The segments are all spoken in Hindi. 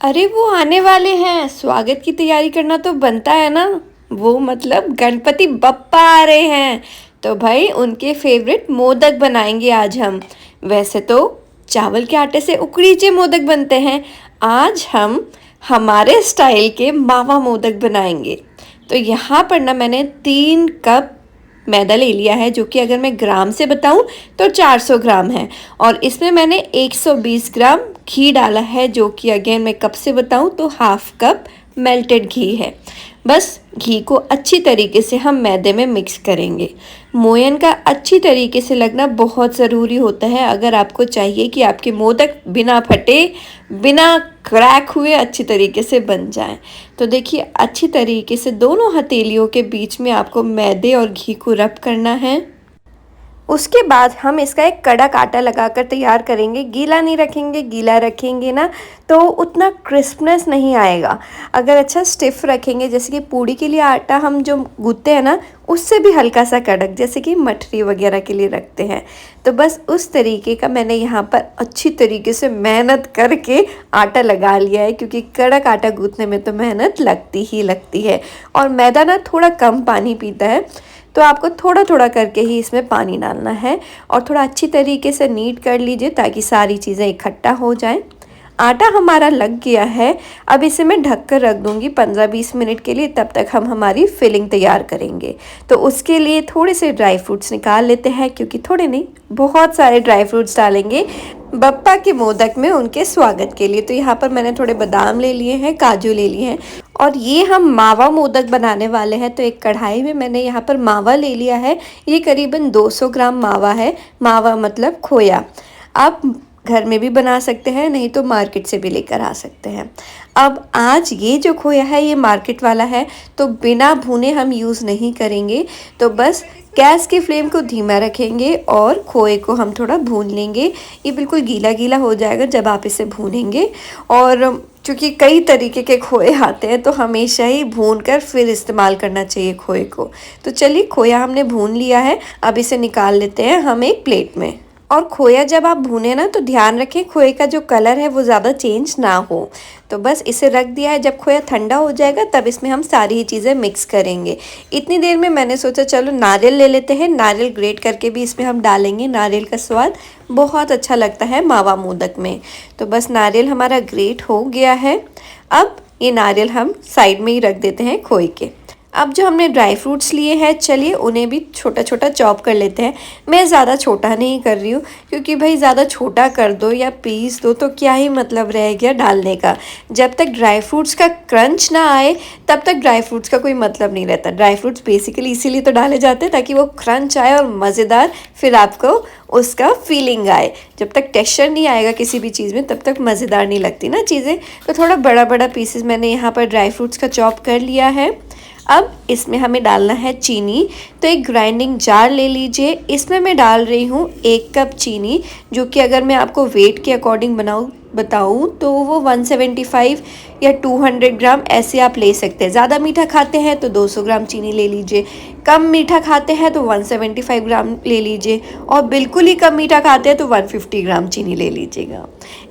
अरे वो आने वाले हैं, स्वागत की तैयारी करना तो बनता है ना। वो मतलब गणपति बप्पा आ रहे हैं, तो भाई उनके फेवरेट मोदक बनाएंगे आज हम। वैसे तो चावल के आटे से उकड़ीचे मोदक बनते हैं, आज हम हमारे स्टाइल के मावा मोदक बनाएंगे। तो यहाँ पर ना मैंने 3 कप मैदा ले लिया है, जो कि अगर मैं ग्राम से बताऊं तो 400 ग्राम है। और इसमें मैंने 120 ग्राम घी डाला है, जो कि अगेन मैं कप से बताऊं तो हाफ कप मेल्टेड घी है। बस घी को अच्छी तरीके से हम मैदे में मिक्स करेंगे। मोयन का अच्छी तरीके से लगना बहुत ज़रूरी होता है, अगर आपको चाहिए कि आपके मोदक बिना फटे बिना क्रैक हुए अच्छी तरीके से बन जाएं। तो देखिए अच्छी तरीके से दोनों हथेलियों के बीच में आपको मैदे और घी को रब करना है। उसके बाद हम इसका एक कड़क आटा लगाकर तैयार करेंगे। गीला नहीं रखेंगे, गीला रखेंगे ना तो उतना क्रिस्पनेस नहीं आएगा। अगर अच्छा स्टिफ रखेंगे, जैसे कि पूड़ी के लिए आटा हम जो गूंथते हैं ना, उससे भी हल्का सा कड़क, जैसे कि मठरी वगैरह के लिए रखते हैं। तो बस उस तरीके का मैंने यहाँ पर अच्छी तरीके से मेहनत करके आटा लगा लिया है, क्योंकि कड़क आटा गूंथने में तो मेहनत लगती ही लगती है। और मैदा ना थोड़ा कम पानी पीता है, तो आपको थोड़ा थोड़ा करके ही इसमें पानी डालना है और थोड़ा अच्छी तरीके से नीट कर लीजिए ताकि सारी चीज़ें इकट्ठा हो जाएं। आटा हमारा लग गया है, अब इसे मैं ढक कर रख दूंगी 15-20 मिनट के लिए। तब तक हम हमारी फिलिंग तैयार करेंगे। तो उसके लिए थोड़े से ड्राई फ्रूट्स निकाल लेते हैं, क्योंकि थोड़े नहीं बहुत सारे ड्राई फ्रूट्स डालेंगे बप्पा के मोदक में उनके स्वागत के लिए। तो यहाँ पर मैंने थोड़े बादाम ले लिए हैं, काजू ले लिए हैं, और ये हम मावा मोदक बनाने वाले हैं। तो एक कढ़ाई में मैंने यहाँ पर मावा ले लिया है, ये करीबन 200 ग्राम मावा है। मावा मतलब खोया। आप घर में भी बना सकते हैं, नहीं तो मार्केट से भी लेकर आ सकते हैं। अब आज ये जो खोया है ये मार्केट वाला है, तो बिना भुने हम यूज़ नहीं करेंगे। तो बस गैस की फ्लेम को धीमा रखेंगे और खोए को हम थोड़ा भून लेंगे। ये बिल्कुल गीला गीला हो जाएगा जब आप इसे भूनेंगे। और क्योंकि कई तरीके के खोए आते हैं, तो हमेशा ही भून कर फिर इस्तेमाल करना चाहिए खोए को। तो चलिए खोया हमने भून लिया है, अब इसे निकाल लेते हैं हम एक प्लेट में। और खोया जब आप भूने ना तो ध्यान रखें खोए का जो कलर है वो ज़्यादा चेंज ना हो। तो बस इसे रख दिया है। जब खोया ठंडा हो जाएगा तब इसमें हम सारी ही चीज़ें मिक्स करेंगे। इतनी देर में मैंने सोचा चलो नारियल ले लेते हैं, नारियल ग्रेट करके भी इसमें हम डालेंगे। नारियल का स्वाद बहुत अच्छा लगता है मावा मोदक में। तो बस नारियल हमारा ग्रेट हो गया है। अब ये नारियल हम साइड में ही रख देते हैं खोए के। अब जो हमने ड्राई फ्रूट्स लिए हैं, चलिए उन्हें भी छोटा छोटा चॉप कर लेते हैं। मैं ज़्यादा छोटा नहीं कर रही हूँ, क्योंकि भाई ज़्यादा छोटा कर दो या पीस दो तो क्या ही मतलब रह गया डालने का। जब तक ड्राई फ्रूट्स का क्रंच ना आए तब तक ड्राई फ्रूट्स का कोई मतलब नहीं रहता। ड्राई फ्रूट्स बेसिकली इसीलिए तो डाले जाते हैं ताकि वो क्रंच आए और मज़ेदार फिर आपको उसका फीलिंग आए। जब तक टेक्सचर नहीं आएगा किसी भी चीज़ में तब तक मज़ेदार नहीं लगती ना चीज़ें। तो थोड़ा बड़ा बड़ा पीसेस मैंने यहाँ पर ड्राई फ्रूट्स का चॉप कर लिया है। अब इसमें हमें डालना है चीनी। तो एक ग्राइंडिंग जार ले लीजिए, इसमें मैं डाल रही हूँ 1 कप चीनी, जो कि अगर मैं आपको वेट के अकॉर्डिंग बताऊँ तो वो 175 या 200 ग्राम ऐसे आप ले सकते हैं। ज़्यादा मीठा खाते हैं तो 200 ग्राम चीनी ले लीजिए, कम मीठा खाते हैं तो 175 ग्राम ले लीजिए, और बिल्कुल ही कम मीठा खाते हैं तो 150 ग्राम चीनी ले लीजिएगा।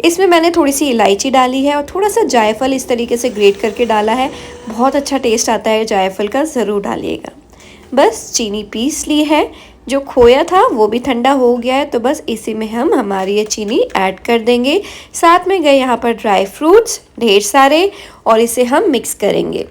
इसमें मैंने थोड़ी सी इलायची डाली है और थोड़ा सा जायफल इस तरीके से ग्रेट करके डाला है। बहुत अच्छा टेस्ट आता है जायफल का, ज़रूर डालिएगा। बस चीनी पीस ली है। जो खोया था वो भी ठंडा हो गया है, तो बस इसी में हम हमारी ये चीनी ऐड कर देंगे। साथ में गए यहाँ पर ड्राई फ्रूट्स ढेर सारे, और इसे हम मिक्स करेंगे।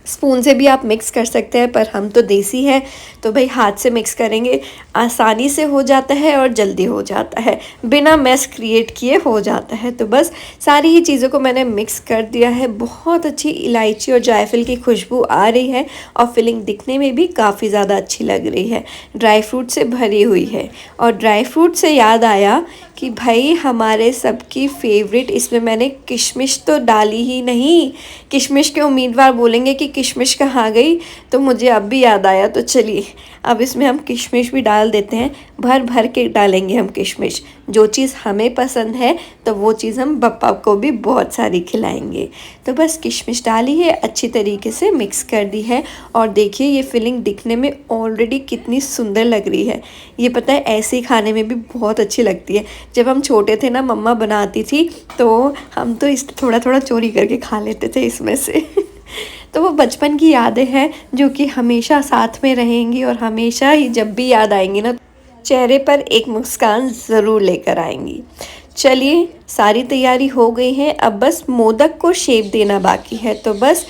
स्पून से भी आप मिक्स कर सकते हैं, पर हम तो देसी हैं तो भाई हाथ से मिक्स करेंगे, आसानी से हो जाता है और जल्दी हो जाता है, बिना मैस क्रिएट किए हो जाता है। तो बस सारी ही चीज़ों को मैंने मिक्स कर दिया है। बहुत अच्छी इलायची और जायफल की खुशबू आ रही है और फिलिंग दिखने में भी काफ़ी ज़्यादा अच्छी लग रही है, ड्राई फ्रूट से भरी हुई है। और ड्राई फ्रूट से याद आया कि भाई हमारे सबकी फेवरेट, इसमें मैंने किशमिश तो डाली ही नहीं। किशमिश के उम्मीदवार बोलेंगे कि किशमिश कहाँ गई, तो मुझे अब भी याद आया। तो चलिए अब इसमें हम किशमिश भी डाल देते हैं, भर भर के डालेंगे हम किशमिश। जो चीज़ हमें पसंद है तो वो चीज़ हम पप्पा को भी बहुत सारी खिलाएंगे। तो बस किशमिश डाली है, अच्छी तरीके से मिक्स कर दी है। और देखिए ये फिलिंग दिखने में ऑलरेडी कितनी सुंदर लग रही है। ये पता है ऐसे ही खाने में भी बहुत अच्छी लगती है। जब हम छोटे थे ना, मम्मा बनाती थी तो हम तो इस थोड़ा थोड़ा चोरी करके खा लेते थे इसमें से तो वो बचपन की यादें हैं जो कि हमेशा साथ में रहेंगी और हमेशा ही जब भी याद आएंगी ना, चेहरे पर एक मुस्कान ज़रूर लेकर आएंगी। चलिए सारी तैयारी हो गई है, अब बस मोदक को शेप देना बाकी है। तो बस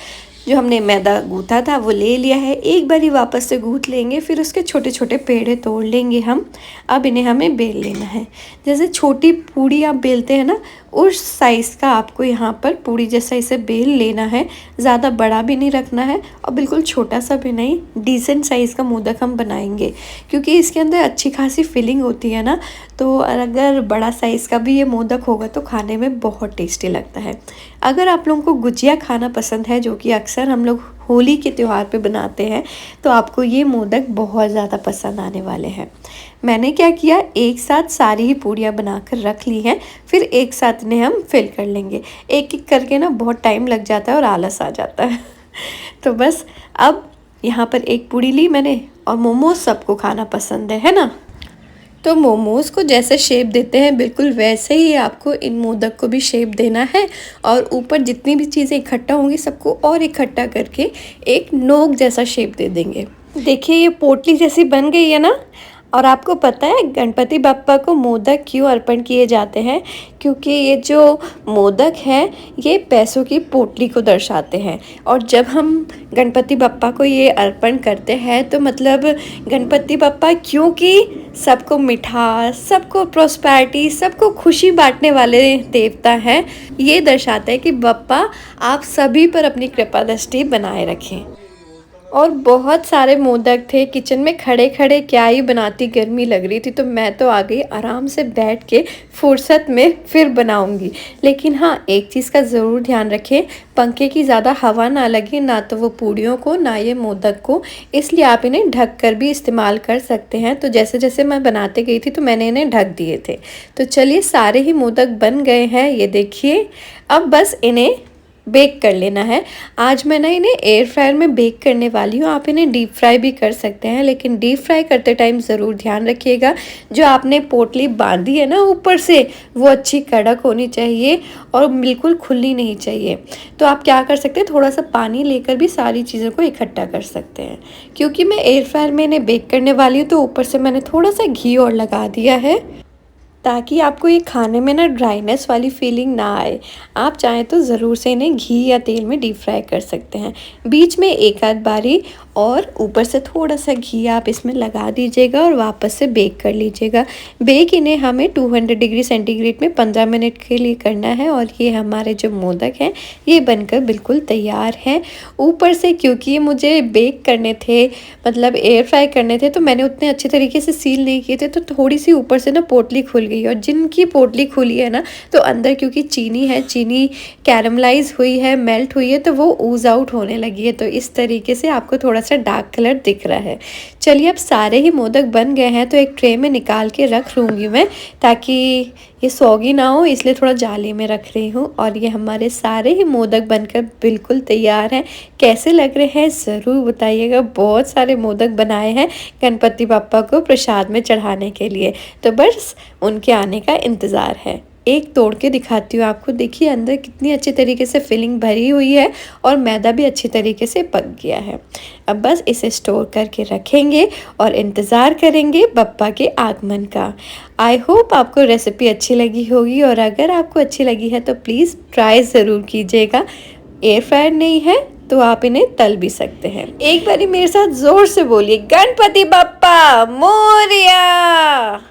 जो हमने मैदा गूँथा था वो ले लिया है, एक बारी वापस से गूँथ लेंगे, फिर उसके छोटे छोटे पेड़े तोड़ लेंगे हम। अब इन्हें हमें बेल लेना है। जैसे छोटी पूड़ी आप बेलते हैं ना, उस साइज़ का आपको यहाँ पर पूड़ी जैसा इसे बेल लेना है। ज़्यादा बड़ा भी नहीं रखना है और बिल्कुल छोटा सा भी नहीं, डिसेंट साइज़ का मोदक हम बनाएंगे क्योंकि इसके अंदर अच्छी खासी फिलिंग होती है ना। तो अगर बड़ा साइज़ का भी ये मोदक होगा तो खाने में बहुत टेस्टी लगता है। अगर आप लोगों को गुजिया खाना पसंद है, जो कि अक्सर हम लोग होली के त्यौहार पे बनाते हैं, तो आपको ये मोदक बहुत ज़्यादा पसंद आने वाले हैं। मैंने क्या किया, एक साथ सारी ही पूड़ियाँ बनाकर रख ली हैं, फिर एक साथ इन्हें हम फिल कर लेंगे। एक एक करके ना बहुत टाइम लग जाता है और आलस आ जाता है तो बस अब यहाँ पर एक पूड़ी ली मैंने, और मोमोज सबको खाना पसंद है ना। तो मोमोज़ को जैसे शेप देते हैं बिल्कुल वैसे ही आपको इन मोदक को भी शेप देना है। और ऊपर जितनी भी चीज़ें इकट्ठा होंगी सबको और इकट्ठा करके एक नोक जैसा शेप दे देंगे। देखिए ये पोटली जैसी बन गई है ना। और आपको पता है गणपति बप्पा को मोदक क्यों अर्पण किए जाते हैं? क्योंकि ये जो मोदक हैं ये पैसों की पोटली को दर्शाते हैं। और जब हम गणपति बप्पा को ये अर्पण करते हैं तो मतलब गणपति बप्पा क्योंकि सबको मिठास, सबको प्रॉस्पेरिटी, सबको खुशी बांटने वाले देवता हैं, ये दर्शाता है कि बप्पा आप सभी पर अपनी कृपा दृष्टि बनाए रखें। और बहुत सारे मोदक थे किचन में खड़े खड़े, क्या ही बनाती, गर्मी लग रही थी तो मैं तो आ गई आराम से बैठ के फुर्सत में फिर बनाऊंगी। लेकिन हाँ एक चीज़ का ज़रूर ध्यान रखें, पंखे की ज़्यादा हवा ना लगे, ना तो वो पूड़ियों को ना ये मोदक को, इसलिए आप इन्हें ढक कर भी इस्तेमाल कर सकते हैं। तो जैसे जैसे मैं बनाते गई थी तो मैंने इन्हें ढक दिए थे। तो चलिए सारे ही मोदक बन गए हैं, ये देखिए। अब बस इन्हें बेक कर लेना है। आज मैं ना इन्हें एयर फ्रायर में बेक करने वाली हूँ। आप इन्हें डीप फ्राई भी कर सकते हैं, लेकिन डीप फ्राई करते टाइम ज़रूर ध्यान रखिएगा जो आपने पोटली बांधी है ना ऊपर से, वो अच्छी कड़क होनी चाहिए और बिल्कुल खुलनी नहीं चाहिए। तो आप क्या कर सकते हैं, थोड़ा सा पानी लेकर भी सारी चीज़ों को इकट्ठा कर सकते हैं। क्योंकि मैं एयर फ्रायर में इन्हें बेक करने वाली हूँ तो ऊपर से मैंने थोड़ा सा घी और लगा दिया है ताकि आपको ये खाने में ना ड्राइनेस वाली फीलिंग ना आए। आप चाहें तो ज़रूर से इन्हें घी या तेल में डीप फ्राई कर सकते हैं। बीच में एक आध बारी और ऊपर से थोड़ा सा घी आप इसमें लगा दीजिएगा और वापस से बेक कर लीजिएगा। बेक इन्हें हमें 200 डिग्री सेंटीग्रेड में 15 मिनट के लिए करना है। और ये हमारे जो मोदक हैं ये बनकर बिल्कुल तैयार हैं। ऊपर से क्योंकि ये मुझे बेक करने थे, मतलब एयर फ्राई करने थे, तो मैंने उतने अच्छे तरीके से सील नहीं किए थे, तो थोड़ी सी ऊपर से ना पोटली खुल गई। और जिनकी पोटली खुली है ना, तो अंदर क्योंकि चीनी है, चीनी कैरमलाइज हुई है, मेल्ट हुई है, तो वो ऊज आउट होने लगी है। तो इस तरीके से आपको थोड़ा सा डार्क कलर दिख रहा है। चलिए अब सारे ही मोदक बन गए हैं तो एक ट्रे में निकाल के रख लूँगी मैं, ताकि ये सौगी ना हो, इसलिए थोड़ा जाली में रख रही हूँ। और ये हमारे सारे ही मोदक बनकर बिल्कुल तैयार हैं। कैसे लग रहे हैं ज़रूर बताइएगा। बहुत सारे मोदक बनाए हैं गणपति बप्पा को प्रसाद में चढ़ाने के लिए, तो बस उनके आने का इंतज़ार है। एक तोड़ के दिखाती हूँ आपको। देखिए अंदर कितनी अच्छी तरीके से फिलिंग भरी हुई है और मैदा भी अच्छी तरीके से पक गया है। अब बस इसे स्टोर करके रखेंगे और इंतज़ार करेंगे बप्पा के आगमन का। आई होप आपको रेसिपी अच्छी लगी होगी, और अगर आपको अच्छी लगी है तो प्लीज़ ट्राई ज़रूर कीजिएगा। एयर फ्रायर नहीं है तो आप इन्हें तल भी सकते हैं। एक बारी मेरे साथ ज़ोर से बोलिए, गणपति बप्पा मोरया।